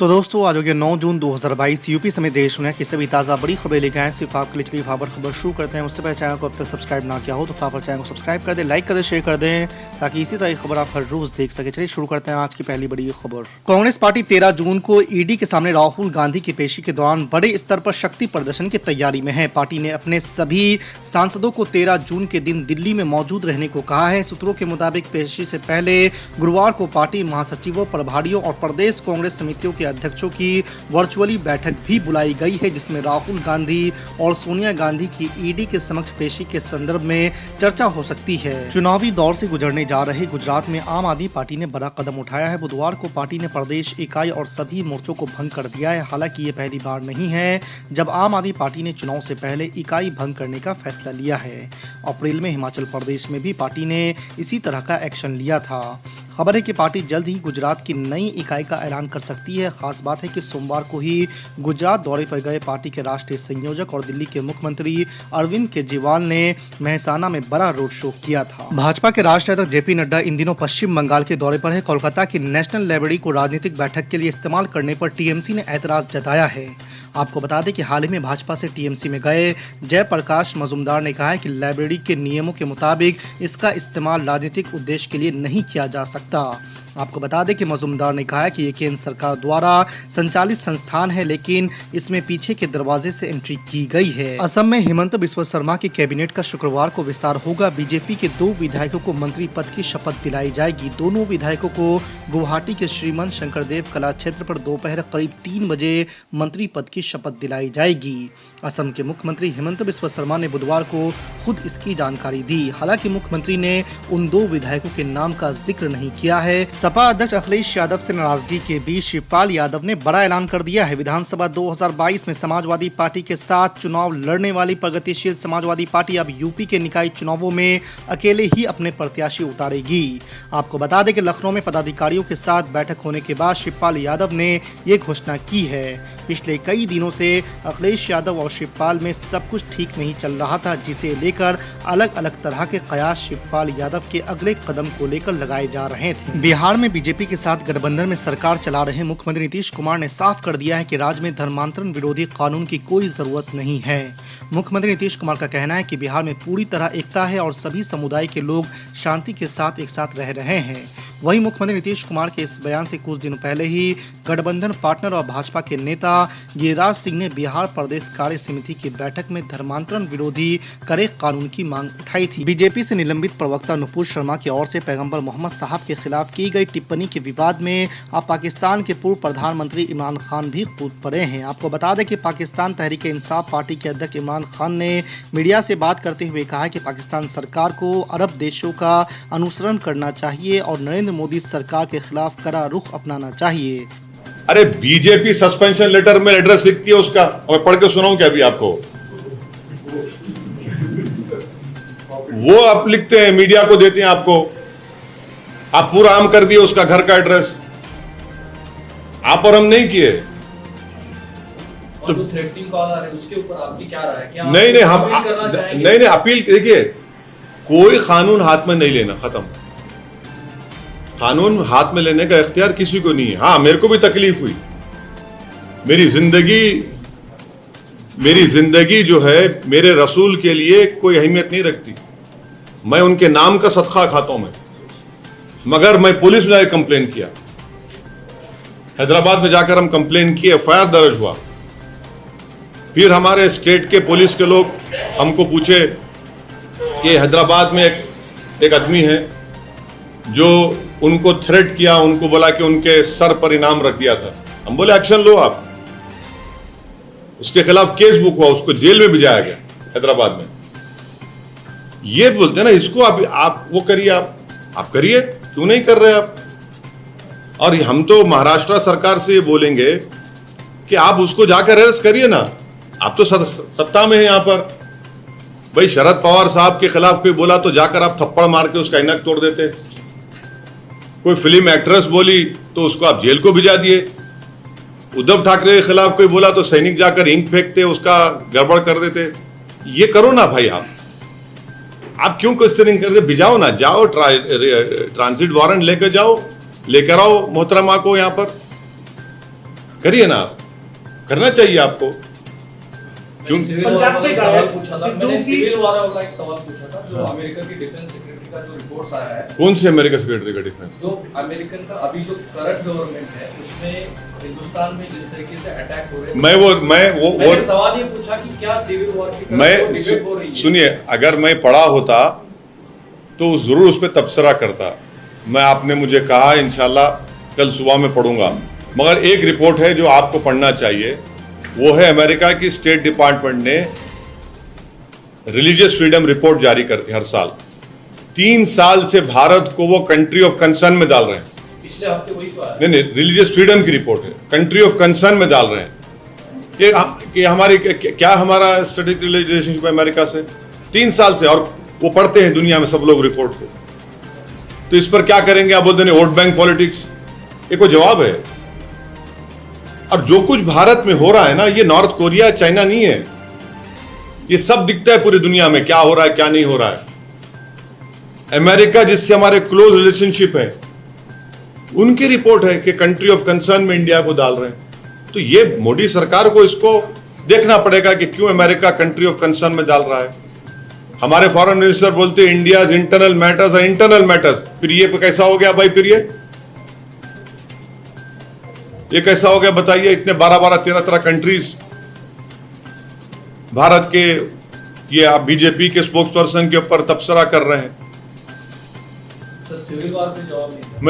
तो दोस्तों आज हो गया 9 जून 2022 यूपी समेत देश दुनिया की सभी ताज़ा बड़ी खबरें लेकर आए सिर्फ आपके लिए। चलिए खबर शुरू करते हैं। उससे पहले चैनल को अब तक सब्सक्राइब ना किया हो तो फटाफट चैनल को सब्सक्राइब कर दें, लाइक कर दें, शेयर कर दें ताकि इसी तरह की खबर आप हर रोज देख सके। चलिए शुरू करते हैं आज की पहली बड़ी खबर। कांग्रेस पार्टी 13 जून को ईडी के सामने राहुल गांधी की पेशी के दौरान बड़े स्तर पर शक्ति प्रदर्शन की तैयारी में है। पार्टी ने अपने सभी सांसदों को 13 जून के दिन दिल्ली में मौजूद रहने को कहा है। सूत्रों के मुताबिक पेशी से पहले गुरुवार को पार्टी महासचिवों, प्रभारियों और प्रदेश कांग्रेस समितियों के अध्यक्षों की वर्चुअली बैठक भी बुलाई गई है, जिसमें राहुल गांधी और सोनिया गांधी की ईडी के समक्ष पेशी के संदर्भ में चर्चा हो सकती है। चुनावी दौर से गुजरने जा रहे गुजरात में आम आदमी पार्टी ने बड़ा कदम उठाया है। बुधवार को पार्टी ने प्रदेश इकाई और सभी मोर्चों को भंग कर दिया है। हालांकि ये पहली बार नहीं है जब आम आदमी पार्टी ने चुनाव से पहले इकाई भंग करने का फैसला लिया है। अप्रैल में हिमाचल प्रदेश में भी पार्टी ने इसी तरह का एक्शन लिया था। खबर है कि पार्टी जल्द ही गुजरात की नई इकाई का ऐलान कर सकती है। खास बात है कि सोमवार को ही गुजरात दौरे पर गए पार्टी के राष्ट्रीय संयोजक और दिल्ली के मुख्यमंत्री अरविंद केजरीवाल ने मेहसाना में बड़ा रोड शो किया था। भाजपा के राष्ट्रीय अध्यक्ष जेपी नड्डा इन दिनों पश्चिम बंगाल के दौरे पर है। कोलकाता की नेशनल लाइब्रेरी को राजनीतिक बैठक के लिए इस्तेमाल करने पर टीएमसी ने ऐतराज जताया है। आपको बता दें कि हाल ही में भाजपा से टीएमसी में गए जयप्रकाश मजूमदार ने कहा है कि लाइब्रेरी के नियमों के मुताबिक इसका इस्तेमाल राजनीतिक उद्देश्य के लिए नहीं किया जा सकता। आपको बता दें कि मजूमदार ने कहा है कि ये केंद्र सरकार द्वारा संचालित संस्थान है, लेकिन इसमें पीछे के दरवाजे से एंट्री की गई है। असम में हिमंत बिस्वा शर्मा की कैबिनेट का शुक्रवार को विस्तार होगा। बीजेपी के 2 विधायकों को मंत्री पद की शपथ दिलाई जाएगी। दोनों विधायकों को गुवाहाटी के श्रीमंत शंकरदेव कला क्षेत्र पर दोपहर करीब 3 बजे मंत्री पद की शपथ दिलाई जाएगी। असम के मुख्यमंत्री हिमंत बिस्वा शर्मा ने बुधवार को खुद इसकी जानकारी दी। हालांकि मुख्यमंत्री ने उन 2 विधायकों के नाम का जिक्र नहीं किया है। सपा अध्यक्ष अखिलेश यादव से नाराजगी के बीच शिवपाल यादव ने बड़ा ऐलान कर दिया है। विधानसभा 2022 में समाजवादी पार्टी के साथ चुनाव लड़ने वाली प्रगतिशील समाजवादी पार्टी अब यूपी के निकाय चुनावों में अकेले ही अपने प्रत्याशी उतारेगी। आपको बता दें कि लखनऊ में पदाधिकारियों के साथ बैठक होने के बाद शिवपाल यादव ने ये घोषणा की है। पिछले कई दिनों से अखिलेश यादव और शिवपाल में सब कुछ ठीक नहीं चल रहा था, जिसे लेकर अलग अलग तरह के कयास शिवपाल यादव के अगले कदम को लेकर लगाए जा रहे थे। बिहार में बीजेपी के साथ गठबंधन में सरकार चला रहे मुख्यमंत्री नीतीश कुमार ने साफ कर दिया है कि राज्य में धर्मांतरण विरोधी कानून की कोई जरूरत नहीं है। मुख्यमंत्री नीतीश कुमार का कहना है कि बिहार में पूरी तरह एकता है और सभी समुदाय के लोग शांति के साथ एक साथ रह रहे हैं। वहीं मुख्यमंत्री नीतीश कुमार के इस बयान से कुछ दिन पहले ही गठबंधन पार्टनर और भाजपा के नेता गिरिराज सिंह ने बिहार प्रदेश कार्य समिति की बैठक में धर्मांतरण विरोधी कड़े कानून की मांग उठाई थी। बीजेपी से निलंबित प्रवक्ता नुपुर शर्मा की ओर से पैगंबर मोहम्मद साहब के खिलाफ की गई टिप्पणी के विवाद में अब पाकिस्तान के पूर्व प्रधानमंत्री इमरान खान भी कूद पड़े हैं। आपको बता दें कि पाकिस्तान तहरीक इंसाफ पार्टी के अध्यक्ष इमरान खान ने मीडिया से बात करते हुए कहा कि पाकिस्तान सरकार को अरब देशों का अनुसरण करना चाहिए और नरेंद्र मोदी सरकार के खिलाफ कड़ा रुख अपनाना चाहिए। अरे बीजेपी सस्पेंशन लेटर में एड्रेस लिखती है उसका, और पढ़ के सुनाऊं क्या अभी आपको? वो आप लिखते हैं, मीडिया को देते हैं आपको। आप पूरा आम कर दिए उसका घर का एड्रेस, आप और हम नहीं किए। तो थ्रेटनिंग कॉल आ रहा है, उसके ऊपर आपकी क्या राय है? क्या नहीं हम नहीं अपील देखिए, कोई कानून हाथ में नहीं लेना, खत्म। कानून हाथ में लेने का इख्तियार किसी को नहीं है। हाँ, मेरे को भी तकलीफ हुई। मेरी जिंदगी जो है मेरे रसूल के लिए कोई अहमियत नहीं रखती। मैं उनके नाम का सदका खाता हूं मैं, मगर मैं पुलिस में जाकर कंप्लेन किया। हैदराबाद में जाकर हम कंप्लेन किए, एफआईआर दर्ज हुआ। फिर हमारे स्टेट के पुलिस के लोग हमको पूछे कि हैदराबाद में एक आदमी है जो उनको थ्रेट किया, उनको बोला कि उनके सर पर इनाम रख दिया था। हम बोले एक्शन लो आप। उसके खिलाफ केस बुक हुआ, उसको जेल में भिजाया गया हैदराबाद में। ये बोलते हैं ना, इसको आप वो करिए, आप करिए, क्यों नहीं कर रहे आप? और हम तो महाराष्ट्र सरकार से ये बोलेंगे कि आप उसको जाकर अरेस्ट करिए ना, आप तो सत्ता में है यहां पर। भाई शरद पवार साहब के खिलाफ कोई बोला तो जाकर आप थप्पड़ मार के उसका इनक तोड़ देते। कोई फिल्म एक्ट्रेस बोली तो उसको आप जेल को भिजा दिए। उद्धव ठाकरे के खिलाफ कोई बोला तो सैनिक जाकर इंक फेंकते, उसका गड़बड़ कर देते। ये करो ना भाई, आप क्यों क्वेश्चनिंग करते? भिजाओ ना, जाओ ट्रांजिट वारंट लेकर जाओ, लेकर आओ मोहतरमा को यहाँ पर। करिए ना, आप करना चाहिए आपको। क्यों? पंजाब के सवाल पूछा था मैंने, सिद्धू की- सिविल वाला वाला एक सवाल पूछा था जो अमेरिका की डिफेंस सेक्रेटरी का जो रिपोर्ट्स आया है, कौन से अमेरिका सेक्रेटरी का डिफेंस? जो अमेरिकन का अभी जो करंट गवर्नमेंट है उसमें हिंदुस्तान में जिस तरीके से अटैक हो रहे हैं, मैंने सवाल ये पूछा कि क्या सिविल वॉर की तरफ डिबेट हो रही है? सुनिए, अगर मैं पढ़ा होता तो जरूर उस पर तबसरा करता। मैं, आपने मुझे कहा, इंशाल्लाह कल सुबह में पढ़ूंगा। मगर एक रिपोर्ट है जो आपको पढ़ना चाहिए, वो है अमेरिका की स्टेट डिपार्टमेंट ने रिलीजियस फ्रीडम रिपोर्ट जारी करती है हर साल। 3 साल से भारत को वो कंट्री ऑफ कंसर्न में डाल रहे हैं। पिछले हफ्ते वही तो आया। नहीं, रिलीजियस फ्रीडम की रिपोर्ट है, कंट्री ऑफ कंसर्न में डाल रहे हैं कि हमारी क्या हमारा स्ट्रेटेजिक रिलेशनशिप है अमेरिका से 3 साल से, और वो पढ़ते हैं दुनिया में सब लोग रिपोर्ट को। तो इस पर क्या करेंगे? आप बोलते हैं वोट बैंक पॉलिटिक्स, ये कोई जवाब है? और जो कुछ भारत में हो रहा है ना, ये नॉर्थ कोरिया चाइना नहीं है, ये सब दिखता है पूरी दुनिया में क्या हो रहा है क्या नहीं हो रहा है। अमेरिका जिससे हमारे क्लोज रिलेशनशिप है, उनकी रिपोर्ट है कि कंट्री ऑफ कंसर्न में इंडिया को डाल रहे हैं। तो ये मोदी सरकार को इसको देखना पड़ेगा कि क्यों अमेरिका कंट्री ऑफ कंसर्न में डाल रहा है। हमारे फॉरेन मिनिस्टर बोलते हैं इंडिया इंटरनल मैटर्स और इंटरनल मैटर्स। फिर ये कैसा हो गया भाई? फिर ये कैसा हो गया बताइए? इतने 12-12, 13-13 कंट्रीज भारत के, ये आप बीजेपी के स्पोक्स पर्सन के ऊपर तबसरा कर रहे हैं। सर सिविल वॉर पे जवाब नहीं था।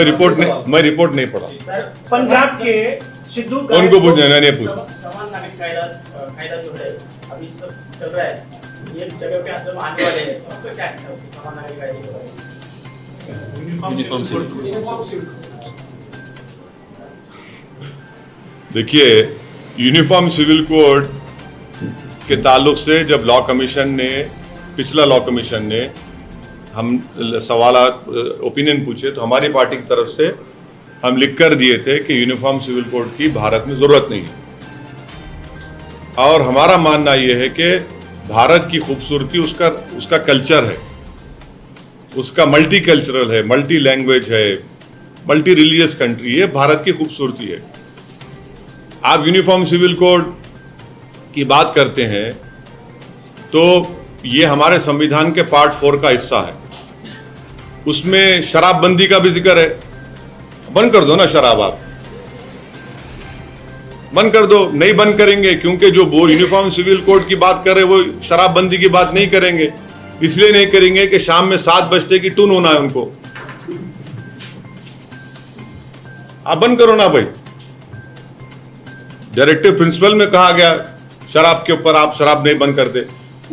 मैं रिपोर्ट नहीं पढ़ा। सर पंजाब के सिद्धू उनको पूछना है, नहीं पूछना। समान नागरिक कायदा जो है अभी सब चल रहा है, ये जगह पे असम आने वाले हैं, तो आपका क्या कहना है उसके समान नागरिक कायदे के बारे में? Uniform civil. देखिए, यूनिफॉर्म सिविल कोड के ताल्लुक से जब लॉ कमीशन ने, पिछला लॉ कमीशन ने हम सवालात, ओपिनियन पूछे, तो हमारी पार्टी की तरफ से हम लिख कर दिए थे कि यूनिफॉर्म सिविल कोड की भारत में जरूरत नहीं है। और हमारा मानना यह है कि भारत की खूबसूरती उसका कल्चर है, उसका मल्टी कल्चरल है, मल्टी लैंग्वेज है, मल्टी रिलीजियस कंट्री है, भारत की खूबसूरती है। आप यूनिफॉर्म सिविल कोड की बात करते हैं तो ये हमारे संविधान के पार्ट 4 का हिस्सा है। उसमें शराबबंदी का भी जिक्र है। बंद कर दो ना शराब, आप बंद कर दो। नहीं बंद करेंगे क्योंकि जो वो यूनिफॉर्म सिविल कोड की बात कर रहे हैं वो शराबबंदी की बात नहीं करेंगे। इसलिए नहीं करेंगे कि शाम में 7 बजते की टून होना है उनको। आप बंद करो ना भाई। डायरेक्टिव प्रिंसिपल में कहा गया शराब के ऊपर आप शराब नहीं बंद करते।